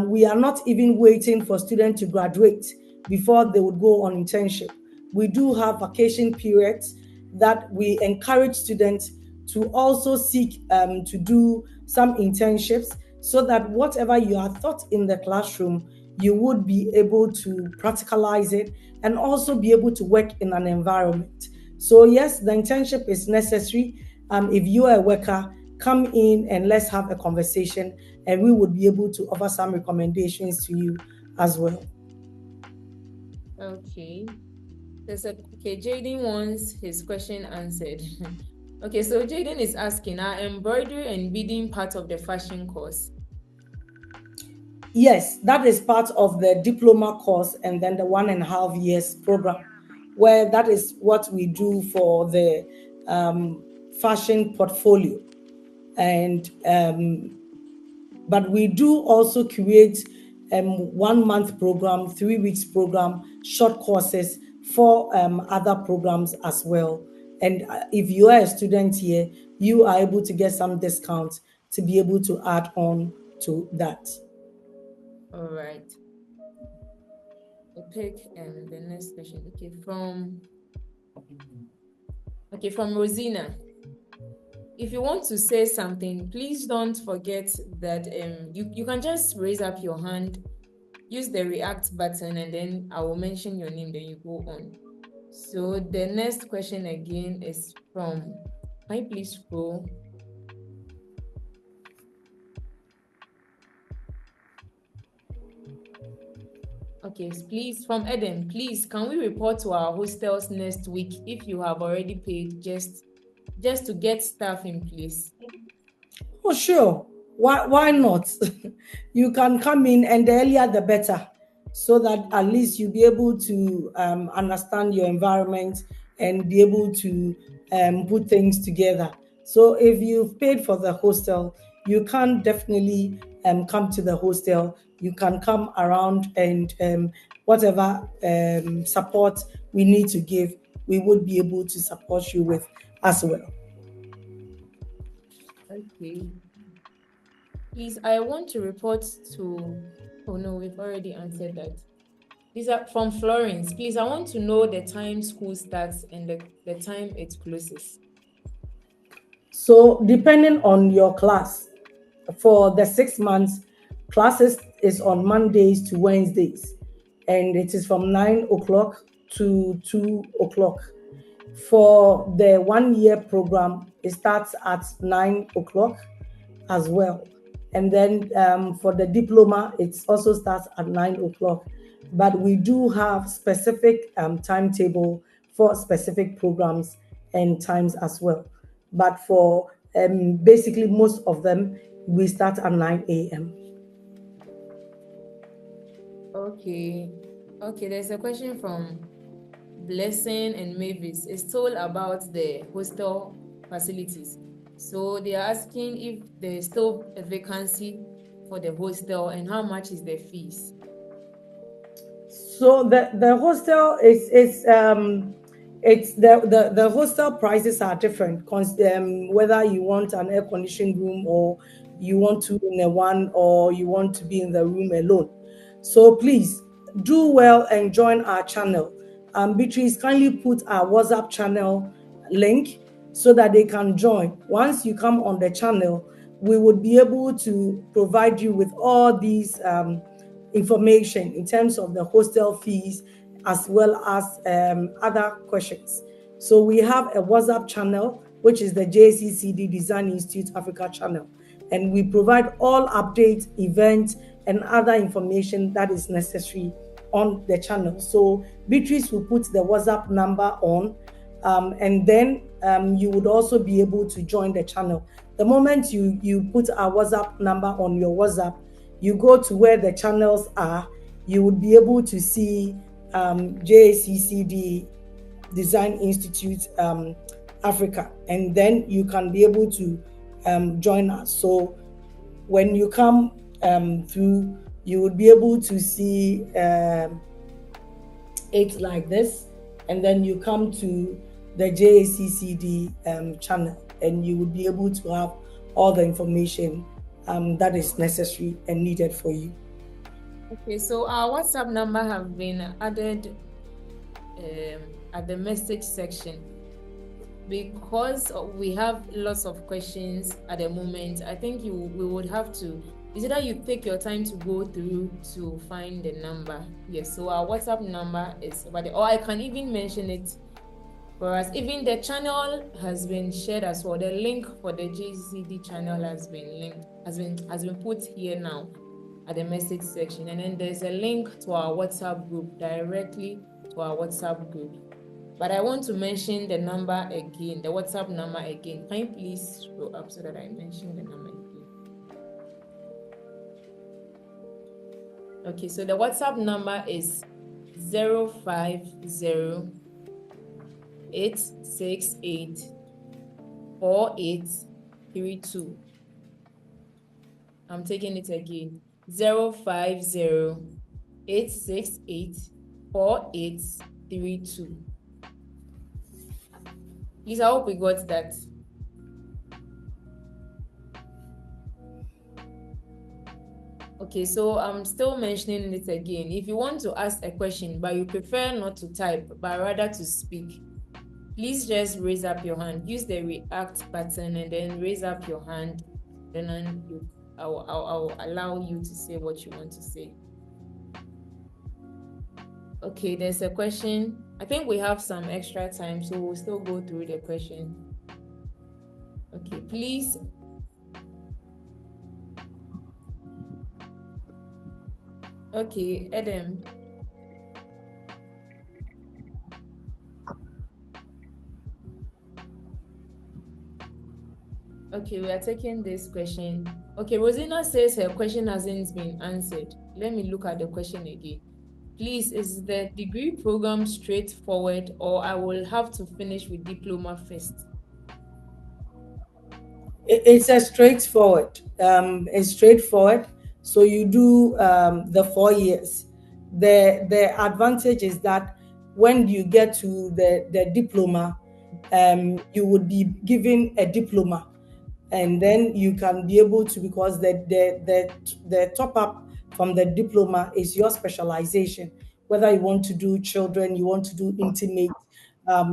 we are not even waiting for students to graduate before they would go on internship. We do have vacation periods that we encourage students to also seek to do some internships, so that whatever you are taught in the classroom, you would be able to practicalize it and also be able to work in an environment. So yes, the internship is necessary. If you are a worker, come in and let's have a conversation, and we would be able to offer some recommendations to you as well. Okay. Jaden wants his question answered. Okay, so Jaden is asking, are embroidery and beading part of the fashion course? Yes, that is part of the diploma course, and then the 1.5 years program, where that is what we do for the fashion portfolio. And but we do also create 1 month program, 3 weeks program, short courses for other programs as well. And if you are a student here, you are able to get some discounts to be able to add on to that. All right. I'll pick the next question. From Rosina. If you want to say something, please don't forget that you can just raise up your hand, use the react button, and then I will mention your name, then you go on. So the next question again is from, can you please scroll? Okay, please, from Eden, please, can we report to our hostels next week if you have already paid, just to get staff in place? Oh, sure. Why not? You can come in, and the earlier the better, so that at least you'll be able to understand your environment and be able to put things together. So if you've paid for the hostel, you can definitely come to the hostel. You can come around, and whatever support we need to give, we would be able to support you with as well. Okay. Please, I want to report to, oh no, we've already answered that. These are from Florence. Please, I want to know the time school starts and the time it closes. So depending on your class, for the 6 months, classes is on Mondays to Wednesdays, and it is from 9 o'clock to 2 o'clock. For the 1 year program, it starts at 9 o'clock as well. And then for the diploma, it also starts at 9 o'clock. But we do have specific timetable for specific programs and times as well. But for basically most of them, we start at 9 a.m. Okay, there's a question from Blessing and Mavis. It's still about the hostel facilities. So they are asking if there's still a vacancy for the hostel and how much is the fees. So the hostel is it's the hostel prices are different, whether you want an air conditioned room or you want to in a one or you want to be in the room alone. So please do well and join our channel. Beatrice, kindly put our WhatsApp channel link so that they can join. Once you come on the channel, we would be able to provide you with all these information in terms of the hostel fees as well as other questions. So we have a WhatsApp channel, which is the JACCD Design Institute Africa channel, and we provide all updates, events, and other information that is necessary on the channel. So Beatrice will put the WhatsApp number on, and then you would also be able to join the channel. The moment you put our WhatsApp number on your WhatsApp, you go to where the channels are, you would be able to see JACCD Design Institute Africa, and then you can be able to join us. So when you come through, you would be able to see it like this, and then you come to the JACCD channel, and you would be able to have all the information that is necessary and needed for you. Okay, so our WhatsApp number have been added at the message section because we have lots of questions at the moment. I think we would have to, is it that you take your time to go through to find the number? Yes, so our WhatsApp number is over there, or I can even mention it for us. Even the channel has been shared as well. The link for the JCD channel has been put here now at the message section, and then there's a link to our WhatsApp group, directly to our WhatsApp group. But I want to mention the number again, the WhatsApp number again. Can you please scroll up so that I mention the number again? Okay, so the WhatsApp number is 050-868-4832. I'm taking it again. 050-868-4832. Please, I hope we got that. Okay, so I'm still mentioning it again. If you want to ask a question, but you prefer not to type, but rather to speak, please just raise up your hand. Use the react button and then raise up your hand. Then I'll allow you to say what you want to say. Okay, there's a question. I think we have some extra time, so we'll still go through the question. Okay, please. Okay, Adam. Okay, we are taking this question. Okay, Rosina says her question hasn't been answered. Let me look at the question again. Please, is the degree program straightforward, or I will have to finish with diploma first? It's a straightforward. It's straightforward. So you do the 4 years. The advantage is that when you get to the diploma, you would be given a diploma, and then you can be able to, because the top up from the diploma is your specialization. Whether you want to do children, you want to do intimate,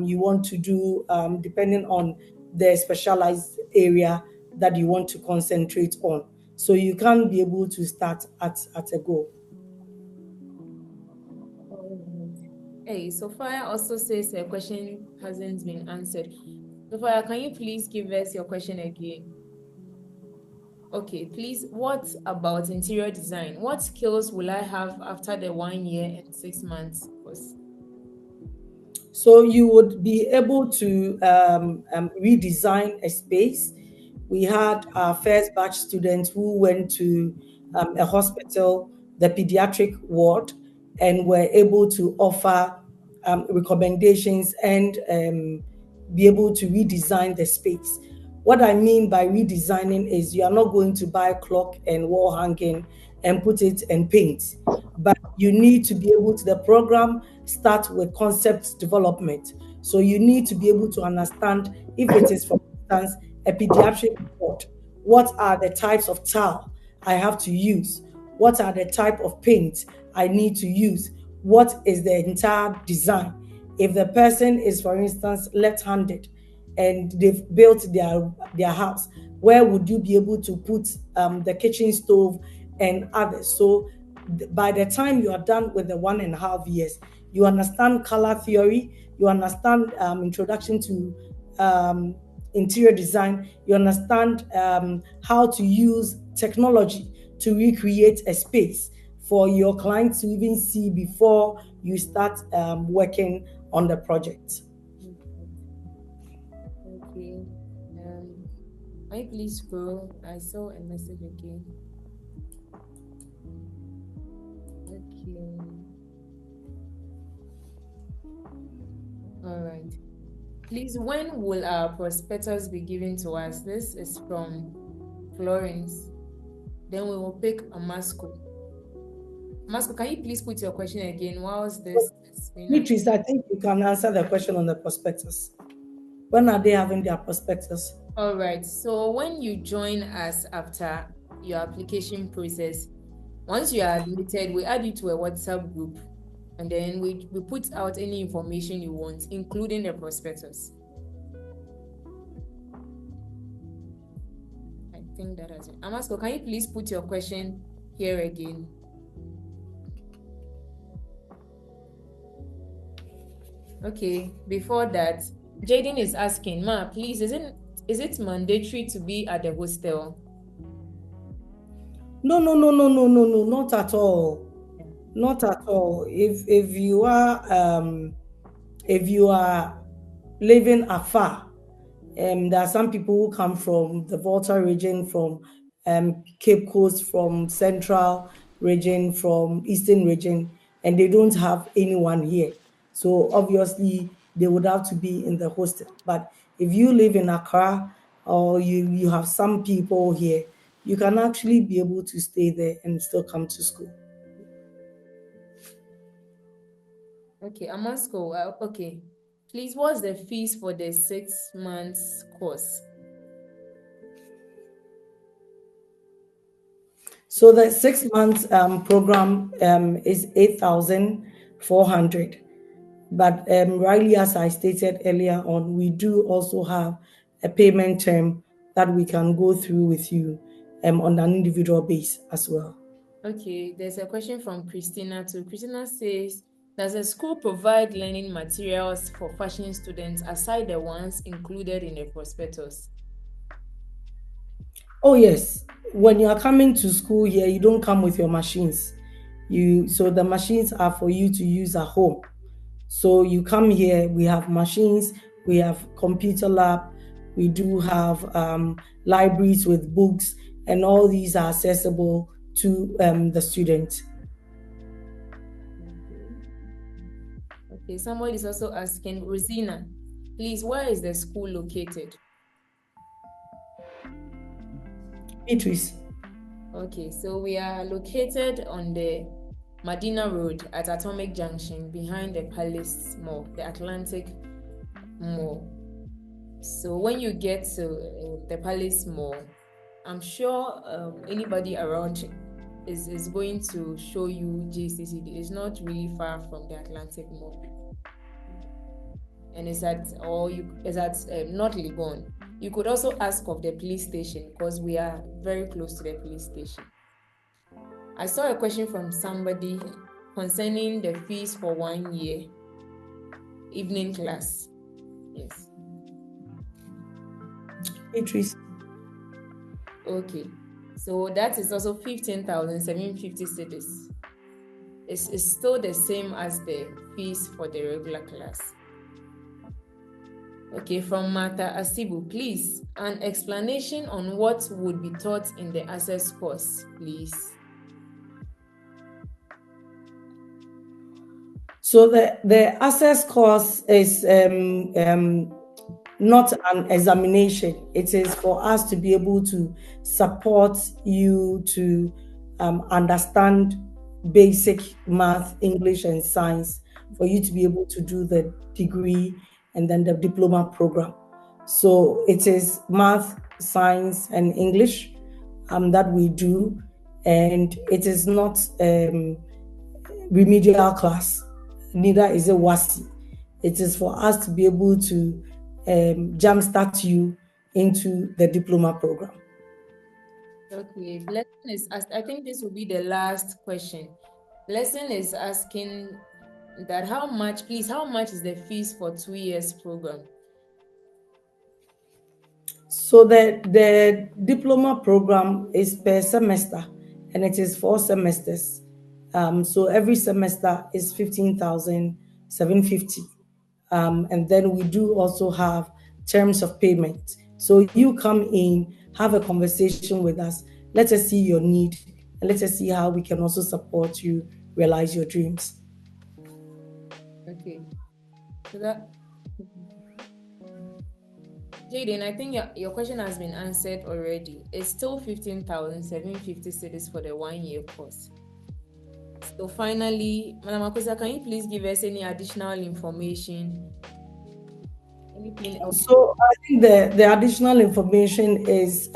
you want to do depending on the specialized area that you want to concentrate on. So you can be able to start at a go. Hey, Sophia also says her question hasn't been answered. Sophia, can you please give us your question again? Okay, please, what about interior design? What skills will I have after the 1 year and 6 months course? So you would be able to redesign a space. We had our first batch students who went to a hospital, the pediatric ward, and were able to offer recommendations and be able to redesign the space. What I mean by redesigning is you are not going to buy clock and wall hanging and put it and paint, but you need to be able to, the program start with concept development. So you need to be able to understand, if it is, for instance, a pediatric ward, what are the types of tile I have to use? What are the type of paint I need to use? What is the entire design? If the person is, for instance, left-handed and they've built their house, where would you be able to put the kitchen stove and others? So by the time you are done with the 1.5 years, you understand color theory, you understand introduction to interior design, you understand how to use technology to recreate a space. for your client to even see before you start working on the project. Okay. Can you please scroll? I saw a message again. Okay. All right. Please, when will our prospectus be given to us? This is from Florence. Then we will pick Amasco. Amasco, can you please put your question again? Whilst this is Beatrice, I think you can answer the question on the prospectus. When are they having their prospectus? All right. So when you join us after your application process, once you are admitted, we add you to a WhatsApp group, and then we put out any information you want, including the prospectus. I think that has it. Amasco, can you please put your question here again? Okay, before that, Jaden is asking, Ma, please, is it mandatory to be at the hostel? No, not at all. Not at all. If you are living afar, there are some people who come from the Volta region, from Cape Coast, from Central region, from Eastern region, and they don't have anyone here. So obviously they would have to be in the hostel. But if you live in Accra or you have some people here, you can actually be able to stay there and still come to school. Okay, Amasco, okay. Please, what's the fees for the 6 months course? So the 6 months program is 8,400. But Riley, as I stated earlier on, we do also have a payment term that we can go through with you on an individual base as well. Okay, there's a question from Christina too. Christina says, does the school provide learning materials for fashion students aside the ones included in the prospectus? Oh yes, when you are coming to school here, you don't come with your machines. So the machines are for you to use at home. So you come here, we have machines, we have computer lab, we do have libraries with books, and all these are accessible to the students. Okay, somebody is also asking, Rosina, please, where is the school located? Beatrice. Okay, so we are located on the Medina Road at Atomic Junction behind the Palace Mall, the Atlantic Mall. So when you get to the Palace Mall, I'm sure anybody around is going to show you JACCD. It's not really far from the Atlantic Mall. And it's at North Legon. You could also ask of the police station because we are very close to the police station. I saw a question from somebody concerning the fees for 1 year evening class. Yes. Beatrice. Okay. So that is also 15,750 cedis. It's still the same as the fees for the regular class. Okay, from Martha Asibu, please, an explanation on what would be taught in the access course, please. So the access course is not an examination. It is for us to be able to support you to understand basic math, English, and science, for you to be able to do the degree and then the diploma program. So it is math, science, and English that we do, and it is not remedial class. Neither is it WASI. It is for us to be able to jumpstart you into the diploma program. Okay, Blessing is asked, I think this will be the last question. Blessing is asking that how much is the fees for 2 years program? So the diploma program is per semester, and it is 4 semesters. So every semester is 15,750. And then we do also have terms of payment. So you come in, have a conversation with us. Let us see your need, and let us see how we can also support you realize your dreams. Okay. So that, Jaden, I think your question has been answered already. It's still 15,750 cedis for the 1 year course. So finally, Madam Akosa, can you please give us any additional information? Anything else? So I think the additional information is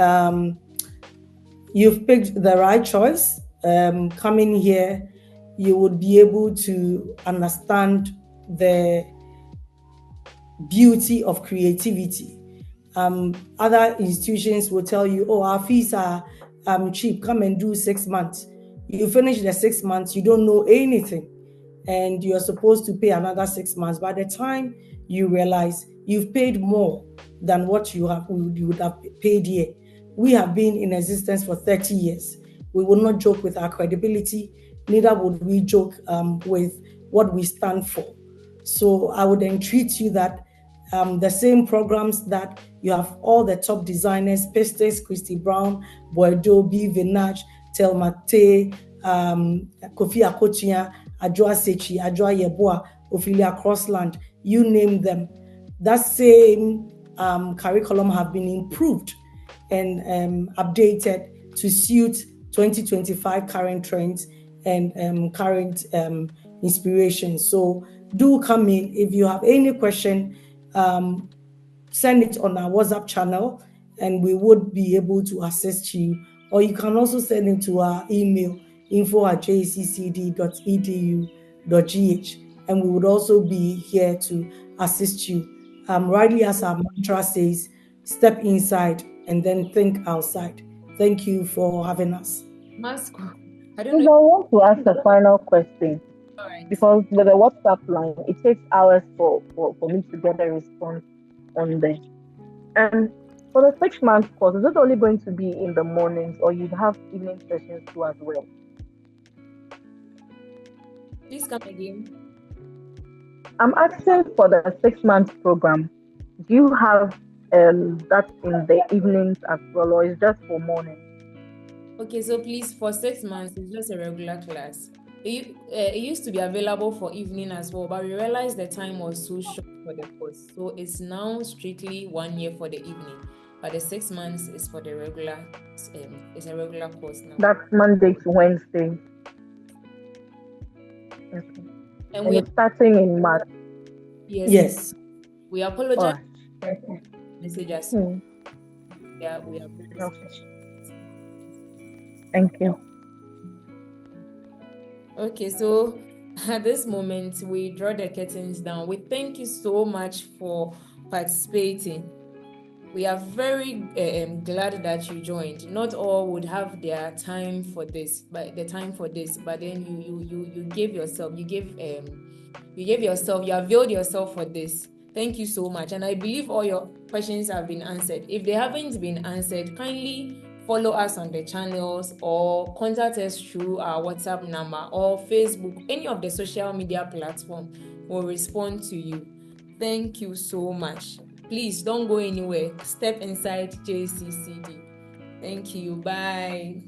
you've picked the right choice. Coming here, you would be able to understand the beauty of creativity. Other institutions will tell you, oh, our fees are cheap, come and do 6 months. You finish the 6 months, you don't know anything, and you're supposed to pay another 6 months. By the time you realize you've paid more than what you would have paid here. We have been in existence for 30 years. We will not joke with our credibility, neither would we joke with what we stand for. So I would entreat you that the same programs that you have all the top designers, Pestes, Christy Brown, Boydo, B. Vinaj, Telmate, Kofi Akotia, Adjoa Sechi, Adjoa Yeboah, Ophelia Crossland, you name them. That same curriculum have been improved and updated to suit 2025 current trends and current inspiration. So do come in. If you have any question, send it on our WhatsApp channel and we would be able to assist you. Or you can also send it to our email, info@jaccd.edu.gh, and we would also be here to assist you. Rightly as our mantra says, step inside and then think outside. Thank you for having us. Masco, I Please, don't I know. want to ask a final question. All right. Because with the WhatsApp line, it takes hours for me to get a response on there. And for the 6 month course, is it only going to be in the mornings or you'd have evening sessions too as well? Please come again. I'm asking for the 6 month program. Do you have that in the evenings as well, or is just for morning? Okay, so please, for 6 months, it's just a regular class. It used to be available for evening as well, but we realized the time was too short for the course. So it's now strictly 1 year for the evening. But the 6 months is for the regular, it's a regular course now. That's Monday to Wednesday. Okay. And And it's starting in March. Yes. We apologize All right. for messages. Yeah, we are very Okay. Thank you. Okay, so at this moment, we draw the curtains down. We thank you so much for participating. We are very glad that you joined. Not all would have their time for this, but then you gave yourself, you availed yourself for this. Thank you so much. And I believe all your questions have been answered. If they haven't been answered, kindly follow us on the channels or contact us through our WhatsApp number or Facebook. Any of the social media platform will respond to you. Thank you so much. Please don't go anywhere. Step inside JCCD. Thank you. Bye.